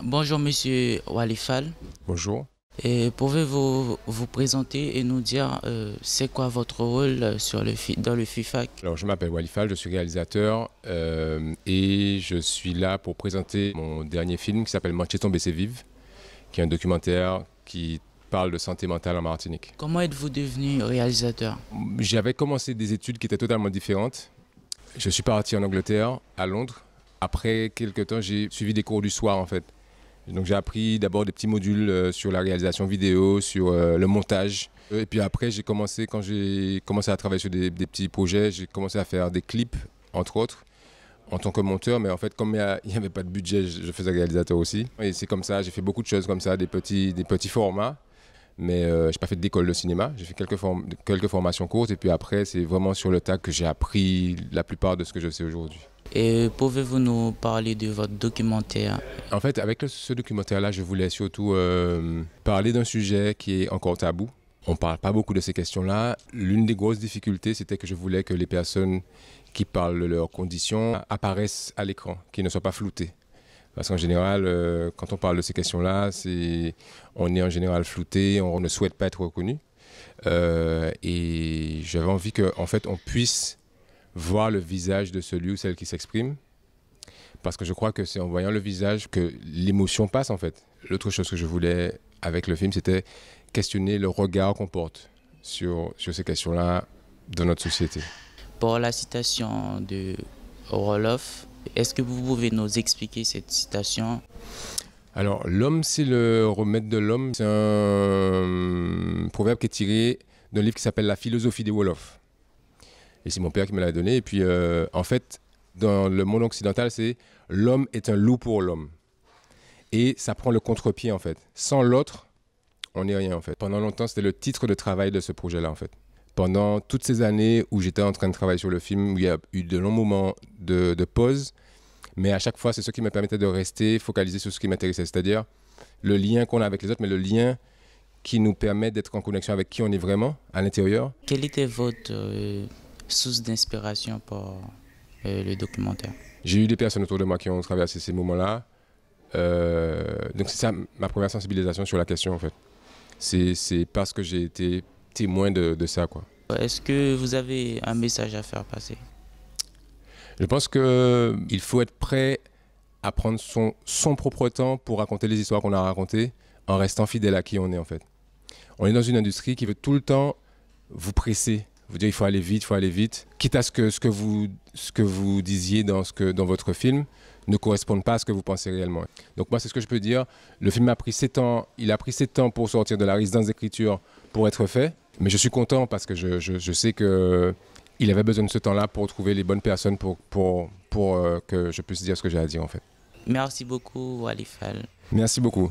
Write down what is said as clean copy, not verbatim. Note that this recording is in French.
Bonjour Monsieur Walifal. Bonjour. Et pouvez-vous vous présenter et nous dire c'est quoi votre rôle dans le FIFAC? Alors, je m'appelle Walifal, je suis réalisateur et je suis là pour présenter mon dernier film qui s'appelle Mancher tomber c'est vivre, qui est un documentaire qui parle de santé mentale en Martinique. Comment êtes-vous devenu réalisateur? J'avais commencé des études qui étaient totalement différentes. Je suis parti en Angleterre, à Londres. Après quelques temps, j'ai suivi des cours du soir en fait. Donc j'ai appris d'abord des petits modules sur la réalisation vidéo, sur le montage. Et puis après, quand j'ai commencé à travailler sur des petits projets, j'ai commencé à faire des clips, entre autres, en tant que monteur. Mais en fait, comme il n'y avait pas de budget, je faisais réalisateur aussi. Et c'est comme ça, j'ai fait beaucoup de choses comme ça, des petits formats. Mais je n'ai pas fait d'école de cinéma, j'ai fait quelques formations courtes. Et puis après, c'est vraiment sur le tas que j'ai appris la plupart de ce que je sais aujourd'hui. Et pouvez-vous nous parler de votre documentaire? En fait, avec ce documentaire-là, je voulais surtout parler d'un sujet qui est encore tabou. On ne parle pas beaucoup de ces questions-là. L'une des grosses difficultés, c'était que je voulais que les personnes qui parlent de leurs conditions apparaissent à l'écran, qu'ils ne soient pas floutées. Parce qu'en général, quand on parle de ces questions-là, on est en général flouté, on ne souhaite pas être reconnu. Et j'avais envie qu'en fait, on puisse voir le visage de celui ou celle qui s'exprime, parce que je crois que c'est en voyant le visage que l'émotion passe en fait. L'autre chose que je voulais avec le film, c'était questionner le regard qu'on porte sur ces questions-là dans notre société. Pour la citation de Roloff, est-ce que vous pouvez nous expliquer cette citation? Alors, l'homme, c'est le remède de l'homme. C'est un proverbe qui est tiré d'un livre qui s'appelle La philosophie de Wolof. Et c'est mon père qui me l'a donné. Et puis, en fait, dans le monde occidental, c'est l'homme est un loup pour l'homme. Et ça prend le contre-pied, en fait. Sans l'autre, on n'est rien, en fait. Pendant longtemps, c'était le titre de travail de ce projet-là, en fait. Pendant toutes ces années où j'étais en train de travailler sur le film, où il y a eu de longs moments de pause, mais à chaque fois, c'est ce qui me permettait de rester focalisé sur ce qui m'intéressait, c'est-à-dire le lien qu'on a avec les autres, mais le lien qui nous permet d'être en connexion avec qui on est vraiment à l'intérieur. Quelle était votre source d'inspiration pour le documentaire? J'ai eu des personnes autour de moi qui ont traversé ces moments-là. Donc c'est ça ma première sensibilisation sur la question en fait. C'est parce que j'ai été témoin de ça, quoi. Est-ce que vous avez un message à faire passer? Je pense qu'il faut être prêt à prendre son propre temps pour raconter les histoires qu'on a racontées en restant fidèle à qui on est en fait. On est dans une industrie qui veut tout le temps vous presser, vous dire il faut aller vite, quitte à ce que vous disiez dans votre film ne corresponde pas à ce que vous pensez réellement. Donc moi c'est ce que je peux dire, le film a pris 7 ans, il a pris 7 ans pour sortir de la résidence d'écriture pour être fait, mais je suis content parce que je sais qu'il avait besoin de ce temps-là pour trouver les bonnes personnes pour que je puisse dire ce que j'ai à dire en fait. Merci beaucoup Walifal. Merci beaucoup.